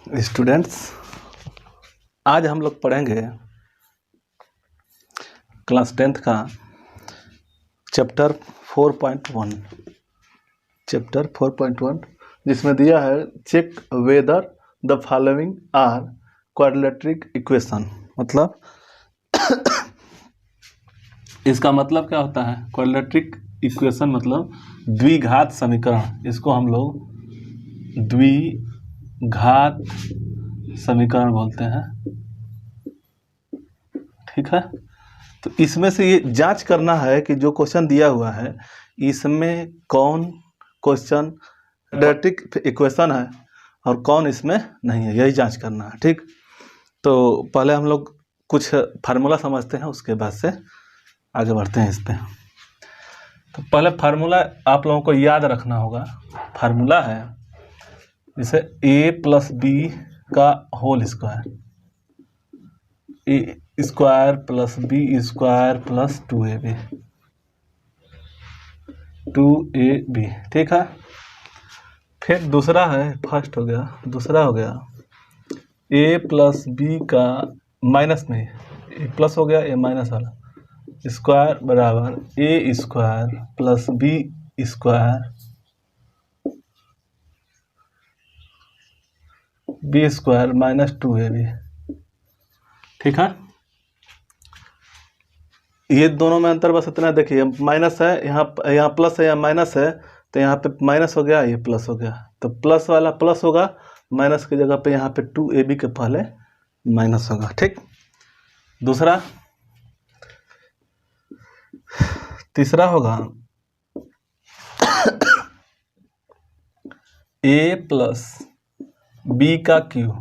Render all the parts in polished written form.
Students, आज हम लोग पढ़ेंगे क्लास 10th का चैप्टर 4.1 जिसमें दिया है check whether the following are quadratic equation. मतलब इसका मतलब क्या होता है? क्वाड्रेटिक इक्वेशन मतलब द्विघात समीकरण। इसको हम लोग द्विघात समीकरण बोलते हैं। ठीक है, तो इसमें से ये जांच करना है कि जो क्वेश्चन दिया हुआ है इसमें कौन क्वेश्चन क्वाड्रेटिक इक्वेशन है और कौन इसमें नहीं है, यही जांच करना है। ठीक, तो पहले हम लोग कुछ फार्मूला समझते हैं, उसके बाद से आगे बढ़ते हैं इस पे। तो पहले फार्मूला आप लोगों को याद रखना होगा। फार्मूला है जैसे a + b का whole square, a square plus b square plus 2ab। ठीक है, फिर दूसरा है, फर्स्ट हो गया, दूसरा हो गया a + b का माइनस में a प्लस हो गया, a माइनस वाला स्क्वायर बराबर a square plus b square b square minus 2ab। ठीक है, ये दोनों में अंतर बस इतना देखिए, माइनस है यहाँ प्लस है, यहाँ माइनस है, तो यहाँ पे माइनस हो गया, ये प्लस हो गया, तो प्लस वाला प्लस होगा, माइनस की जगह पे यहाँ पे 2ab के पहले माइनस होगा। ठीक, दूसरा, तीसरा होगा a + b का क्यू,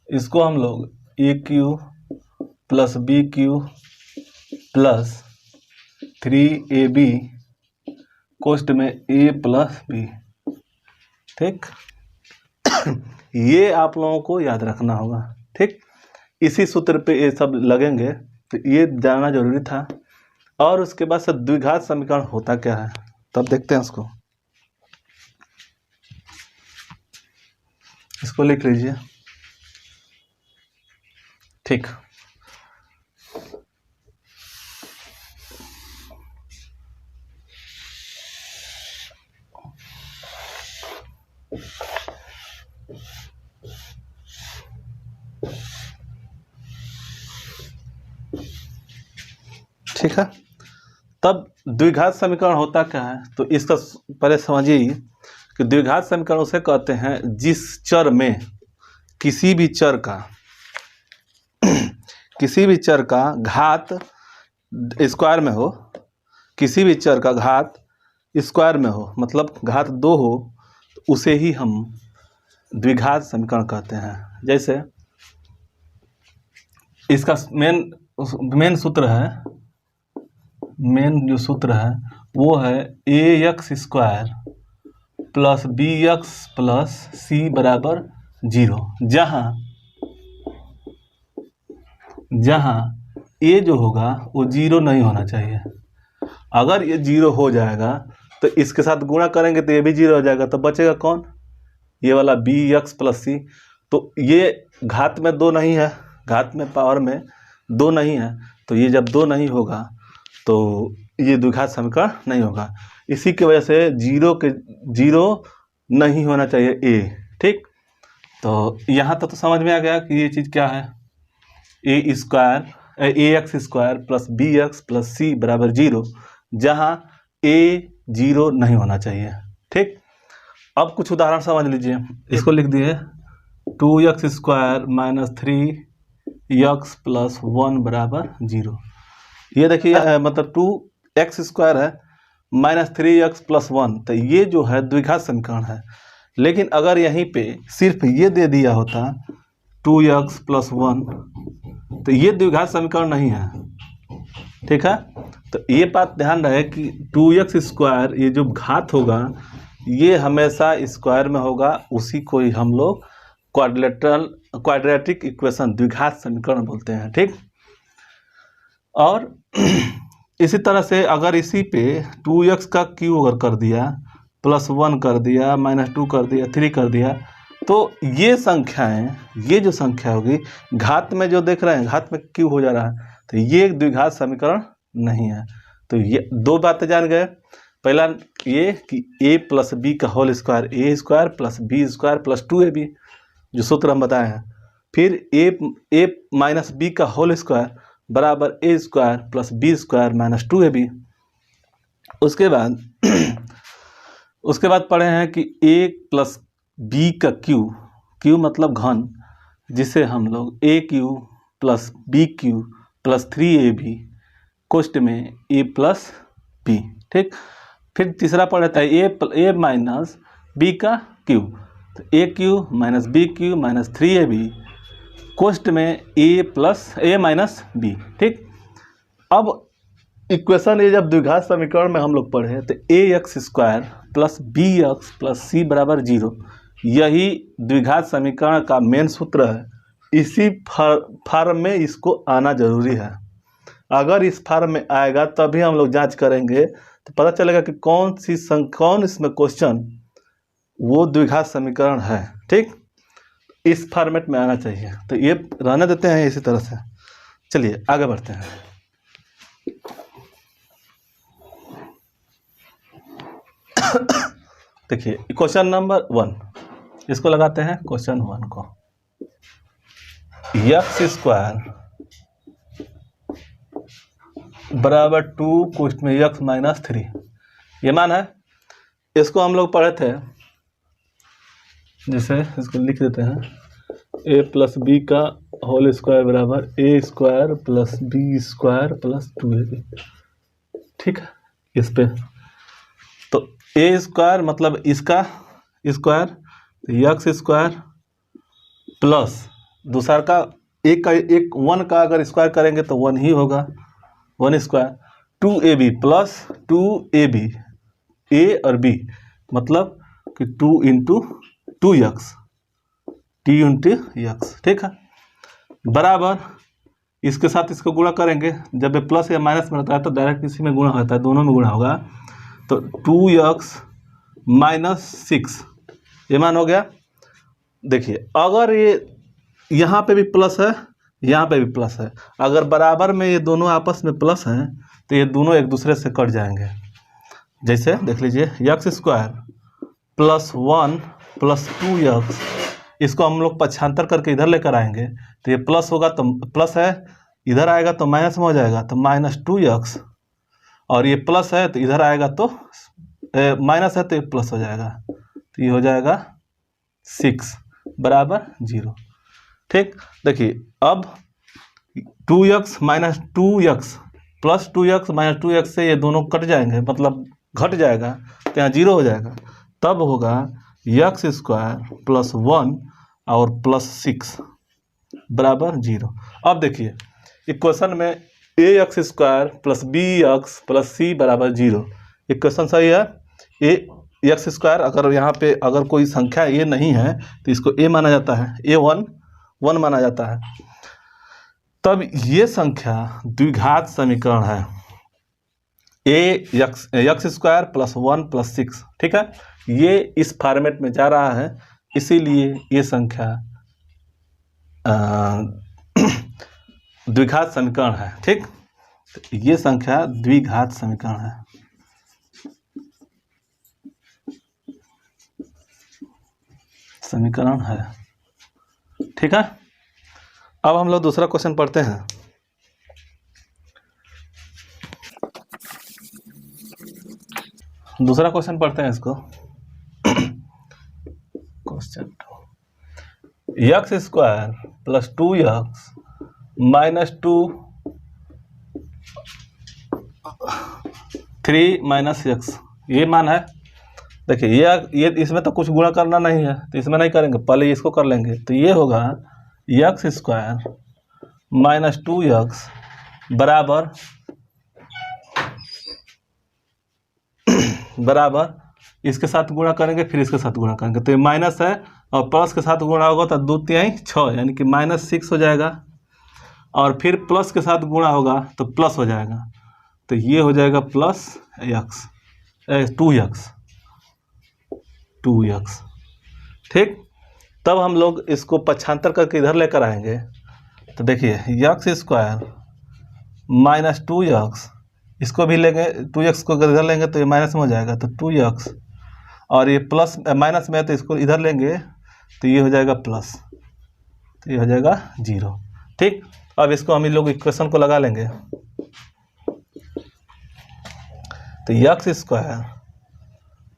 इसको हम लोग a³ + b³ प्लस 3ab कोष्ट में a + b। ठीक, ये आप लोगों को याद रखना होगा। ठीक, इसी सूत्र पे ये सब लगेंगे, तो ये जानना जरूरी था। और उसके बाद से द्विघात समीकरण होता क्या है तब देखते हैं उसको। इसको लिख लीजिए। ठीक, ठीक है, तब द्विघात समीकरण होता क्या है तो इसका पहले समझिए कि द्विघात समीकरण उसे कहते हैं जिस चर में किसी भी चर का घात स्क्वायर में हो, किसी भी चर का घात स्क्वायर में हो, मतलब घात 2 हो, तो उसे ही हम द्विघात समीकरण कहते हैं। जैसे इसका मेन सूत्र है, मेन जो सूत्र है वो है ax² + bx + c = 0, जहाँ a जो होगा वो 0 नहीं होना चाहिए। अगर ये 0 हो जाएगा तो इसके साथ गुणा करेंगे तो ये भी 0 हो जाएगा, तो बचेगा कौन? ये वाला bx + c। तो ये घात में 2 नहीं है, घात में पावर में 2 नहीं है, तो ये जब 2 नहीं होगा तो ये द्विघात समीकरण नहीं होगा। इसी की वजह से 0 नहीं होना चाहिए a। ठीक, तो यहाँ तक तो समझ में आ गया कि ये चीज़ क्या है। ax² + bx + c = 0, जहाँ a 0 नहीं होना चाहिए। ठीक, अब कुछ उदाहरण समझ लीजिए। इसको लिख दिए 2x² - 3x + 1 = 0। ये देखिए, मतलब 2x² है -3x + 1, तो ये जो है द्विघात समीकरण है। लेकिन अगर यहीं पे सिर्फ ये दे दिया होता 2x + 1, तो ये द्विघात समीकरण नहीं है। ठीक है, तो ये बात ध्यान रहे कि 2x² ये जो घात होगा ये हमेशा स्क्वायर में होगा, उसी को ही हम लोग क्वाड्रेटिक इक्वेशन द्विघात समीकरण बोलते हैं। ठीक, और इसी तरह से अगर इसी पे 2x का क्यू अगर कर दिया, +1 कर दिया, -2 कर दिया, 3 कर दिया, तो ये संख्याएं, ये जो संख्या होगी घात में जो देख रहे हैं, घात में क्यों हो जा रहा है, तो ये एक द्विघात समीकरण नहीं है। तो ये दो बातें जान गए। पहला ये कि a प्लस बी का whole square A square plus B square plus 2ab, जो सूत्र हम बताए हैं। फिर a माइनस बी का होल स्क्वायर बराबर A square plus B square minus 2ab। उसके बाद पढ़े हैं कि a प्लस बी का क्यू मतलब घन, जिसे हम लोग A cube plus B cube plus 3ab कोष्ट में a प्लस बी, ठीक। फिर तीसरा पढ़ा था ए माइनस बी का क्यू, तो A cube minus B cube minus 3ab कोष्ट में ए माइनस बी, ठीक। अब इक्वेशन ये जब द्विघात समीकरण में हम लोग पढ़े तो A X square plus B X plus C बराबर 0, यही द्विघात समीकरण का मेन सूत्र है। इसी फॉर्म में इसको आना जरूरी है। अगर इस फॉर्म में आएगा तभी हम लोग जांच करेंगे, तो पता चलेगा कि कौन इसमें क्वेश्चन वो द्विघात समीकरण है, ठीक। इस फॉर्मेट में आना चाहिए। तो ये रहने देते हैं इसी तरह से। चलिए आगे बढ़ते हैं। देखिए क्वेश्चन नंबर 1, इसको लगाते हैं क्वेश्चन 1 को। एक्स स्क्वायर बराबर 2 कोष्ट में एक्स माइनस 3, ये मान है। इसको हम लोग पढ़े थे, जैसे इसको लिख देते हैं a प्लस बी का होल स्क्वायर बराबर A square plus B square plus 2ab, ठीक है। इस पे तो ए स्क्वायर मतलब इसका स्क्वायर, तो एक्स स्क्वायर प्लस दूसरा का एक 1 का अगर स्क्वायर करेंगे तो 1 ही होगा, 1 स्क्वायर 2ab प्लस 2ab, ए और बी मतलब कि 2 into 2x, T into x, ठीक है। बराबर इसके साथ इसको गुणा करेंगे, जब ये प्लस या माइनस में रहता है तो डायरेक्ट इसी में गुणा होता है, दोनों में गुणा होगा। तो 2x माइनस 6 ये मान हो गया। देखिए अगर ये यहाँ पे भी प्लस है, यहाँ पे भी प्लस है, अगर बराबर में ये दोनों आपस में प्लस हैं तो ये दोनों एक दूसरे से कट जाएंगे। जैसे देख लीजिए x square plus 1 plus 2x, इसको हम लोग पक्षांतर करके इधर लेकर आएंगे तो ये प्लस होगा तो प्लस है, इधर आएगा तो माइनस में हो जाएगा तो माइनस 2x, और ये प्लस है तो इधर आएगा तो माइनस है तो ये प्लस हो जाएगा, तो ये हो जाएगा 6 बराबर 0, ठीक। देखिए अब 2x minus 2x plus 2x minus 2x से ये दोनों कट जाएंगे, मतलब घट जाएगा, तो यहाँ 0 हो जाएगा। तब होगा एक्स स्क्वायर प्लस 1 और प्लस 6 बराबर 0। अब देखिए इक्वेशन में A X square plus B X plus C बराबर 0, इक्वेशन सही है। ए एक्स स्क्वायर अगर यहाँ पे अगर कोई संख्या ए नहीं है तो इसको ए माना जाता है, a1 माना जाता है। तब ये संख्या द्विघात समीकरण है, एक्स स्क्वायर प्लस 1 प्लस 6, ठीक है। ये इस फॉर्मेट में जा रहा है, इसीलिए ये संख्या द्विघात समीकरण है, ठीक। तो ये संख्या द्विघात समीकरण है। समीकरण है, ठीक है। अब हम लोग दूसरा क्वेश्चन पढ़ते हैं। दूसरा क्वेश्चन पढ़ते हैं इसको। Question 2, x square plus 2x minus 2 3 minus x, ये मान है। देखिए ये इसमें तो कुछ गुणा करना नहीं है तो इसमें नहीं करेंगे, पहले इसको कर लेंगे। तो ये होगा एक्स स्क्वायर माइनस 2x बराबर इसके साथ गुणा करेंगे, फिर इसके साथ गुणा करेंगे, तो ये माइनस है और प्लस के साथ गुणा होगा तो 2 3 6 यानी कि माइनस 6 हो जाएगा, और फिर प्लस के साथ गुणा होगा तो प्लस हो जाएगा, तो ये हो जाएगा प्लस एक्स 2x, ठीक। तब हम लोग इसको पक्षांतर करके इधर लेकर आएंगे तो देखिए यक्स स्क्वायर माइनस 2x, इसको भी लेंगे 2x को इधर लेंगे तो ये माइनस में हो जाएगा तो 2x, और ये प्लस माइनस में है तो इसको इधर लेंगे तो ये हो जाएगा प्लस, तो ये हो जाएगा 0। ठीक, अब इसको हम इन लोग इक्वेशन को लगा लेंगे तो यक्स स्क्वायर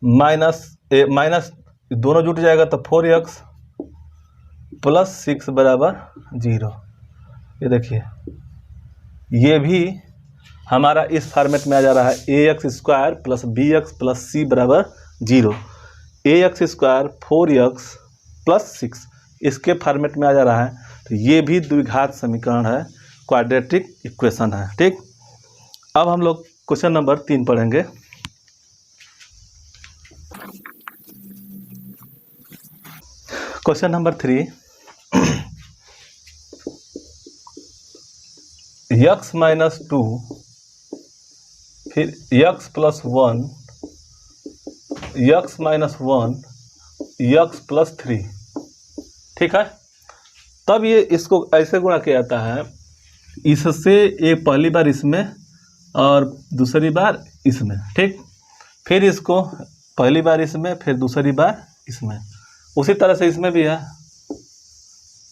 माइनस दोनों जुट जाएगा तो 4x प्लस 6 बराबर 0। ये देखिए ये भी हमारा इस फॉर्मेट में आ जा रहा है ax square plus bx plus c बराबर 0। ax स्क्वायर 4x प्लस 6 इसके फॉर्मेट में आ जा रहा है, तो ये भी द्विघात समीकरण है, क्वाड्रेटिक इक्वेशन है। ठीक, अब हम लोग क्वेश्चन नंबर 3 पढ़ेंगे। क्वेश्चन नंबर 3, x माइनस 2 फिर x plus 1 x minus 1 x plus 3। ठीक है, तब ये इसको ऐसे गुणा किया जाता है, इससे एक पहली बार इसमें और दूसरी बार इसमें। ठीक, फिर इसको पहली बार इसमें फिर दूसरी बार इसमें, उसी तरह से इसमें भी है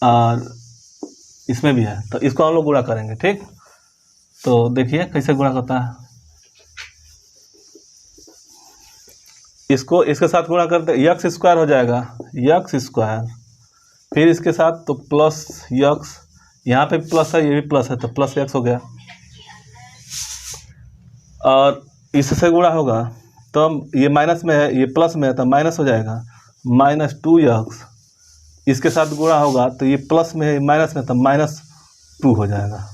और इसमें भी है, तो इसको हम लोग गुणा करेंगे। ठीक, तो देखिए कैसे गुणा होता है, इसको इसके साथ गुणा करते यक्स स्क्वायर हो जाएगा यक्स स्क्वायर, फिर इसके साथ तो प्लस यक्स, यहाँ पे प्लस है ये भी प्लस है तो प्लस यक्स हो गया, और इससे गुणा होगा तो ये माइनस में है ये प्लस में है तो माइनस हो जाएगा माइनस 2x, इसके साथ गुणा होगा तो ये प्लस में है माइनस में तो माइनस 2 हो जाएगा।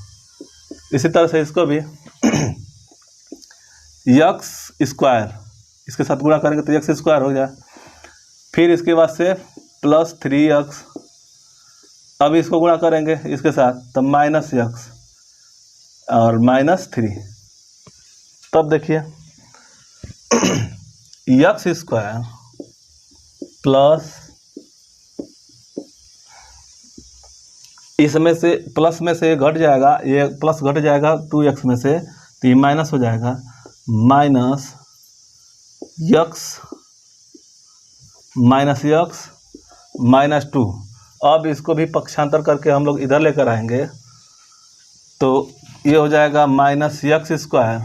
इसी तरह से इसको भी यक्स स्क्वायर इसके साथ गुणा करेंगे तो यक्स स्क्वायर हो जाए, फिर इसके बाद से प्लस 3x, अब इसको गुणा करेंगे इसके साथ तो माइनस यक्स और माइनस 3। तब देखिए यक्स स्क्वायर प्लस इसमें से प्लस में से घट जाएगा, ये प्लस घट जाएगा 2x में से तो ये माइनस हो जाएगा माइनस यक्स माइनस 2। अब इसको भी पक्षांतर करके हम लोग इधर लेकर आएंगे तो ये हो जाएगा माइनस यक्स स्क्वायर,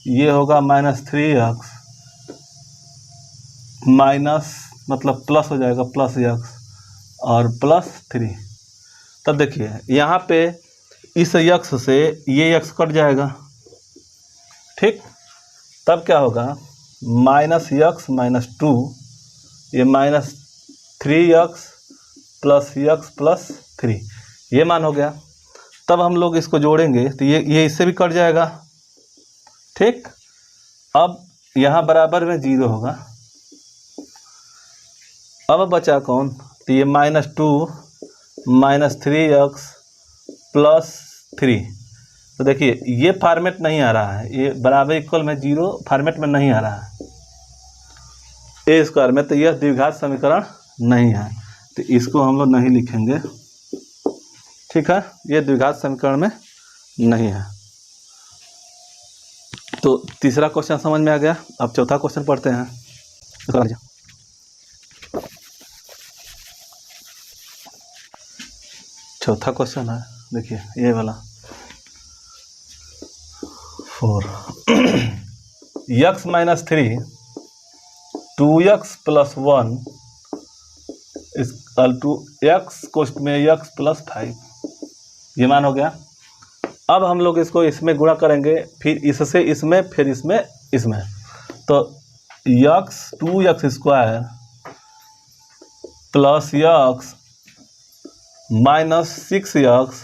ये होगा माइनस 3x माइनस मतलब प्लस हो जाएगा प्लस यक्स और प्लस 3। तब देखिए यहाँ पे इस यक्स से ये यक्स कट जाएगा। ठीक, तब क्या होगा माइनस यक्स माइनस 2, ये minus 3x plus x plus 3, ये मान हो गया। तब हम लोग इसको जोड़ेंगे तो ये इससे भी कट जाएगा। ठीक, अब यहाँ बराबर में 0 होगा, अब बचा कौन तो ये माइनस 2 माइनस 3x प्लस 3। तो देखिए ये फॉर्मेट नहीं आ रहा है, ये बराबर इक्वल में 0 फॉर्मेट में नहीं आ रहा है ए स्क्वायर में, तो यह द्विघात समीकरण नहीं है, तो इसको हम लोग नहीं लिखेंगे। ठीक है, ये द्विघात समीकरण में नहीं है। तो तीसरा क्वेश्चन समझ में आ गया। अब चौथा क्वेश्चन पढ़ते हैं। चौथा क्वेश्चन है, देखिए ये वाला 4 x minus 3 2x plus 1 equal to x कोष्ठ में x प्लस 5, ये मान हो गया। अब हम लोग इसको इसमें गुणा करेंगे, फिर इससे इसमें फिर इसमें इसमें, तो x 2x square plus x minus 6x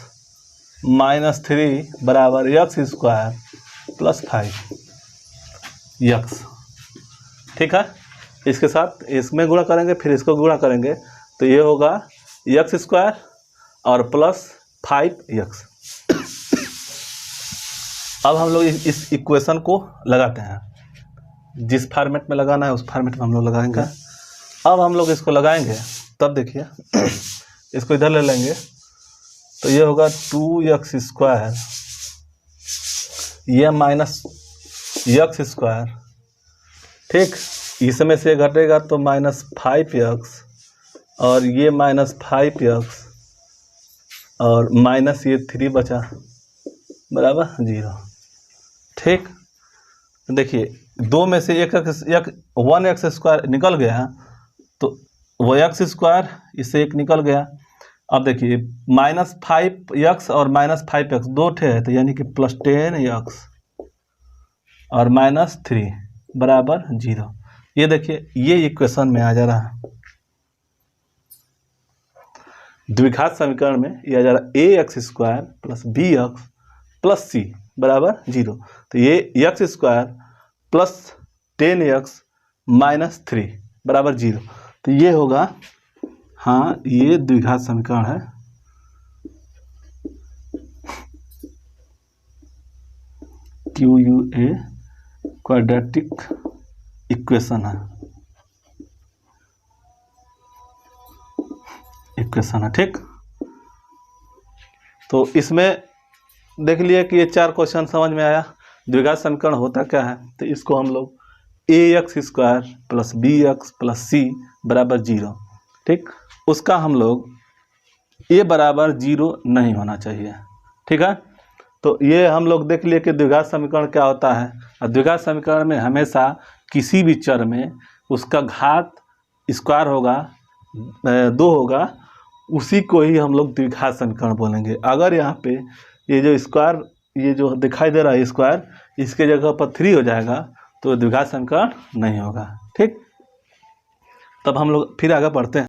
minus 3 बराबर x स्क्वायर प्लस 5x। ठीक है, इसके साथ इसमें गुणा करेंगे फिर इसको गुणा करेंगे तो ये होगा x स्क्वायर और प्लस 5x। अब हम लोग इस इक्वेशन को लगाते हैं, जिस फॉर्मेट में लगाना है उस फॉर्मेट में हम लोग लगाएंगे। अब हम लोग इसको लगाएंगे तब देखिए इसको इधर ले लेंगे तो ये होगा 2x², ये माइनस x², ठीक। इसमें से घटेगा तो -5x, और ये -5x, और माइनस ये 3 बचा, बराबर 0, ठीक। देखिए 2 में से 1x² निकल गया तो वो x², इससे 1 निकल गया। अब देखिए -5x और -5x दो ठे है, तो यानी कि +10x और -3 बराबर 0। ये देखिए ये इक्वेशन में आ जा रहा है। द्विघात समीकरण में ये आ जा रहा है ax² + bx + c बराबर 0। तो ये x² + 10x - 3 बराबर 0। तो ये होगा, हाँ ये द्विघात समीकरण है। QUA क्वाड्रेटिक इक्वेशन है, ठीक। तो इसमें देख लिए कि ये 4 क्वेश्चन समझ में आया। द्विघात समीकरण होता क्या है, तो इसको हम लोग ax² + bx + c बराबर 0, ठीक। उसका हम लोग a बराबर 0 नहीं होना चाहिए, ठीक है। तो ये हम लोग देख लिए कि द्विघात समीकरण क्या होता है। और द्विघात समीकरण में हमेशा किसी भी चर में उसका घात स्क्वायर होगा, 2 होगा, उसी को ही हम लोग द्विघात समीकरण बोलेंगे। अगर यहाँ पे ये जो स्क्वायर, ये जो दिखाई दे रहा है स्क्वायर, इसके जगह पर 3 हो जाएगा तो द्विघात समीकरण नहीं होगा, ठीक। तब हम लोग फिर आगे बढ़ते हैं।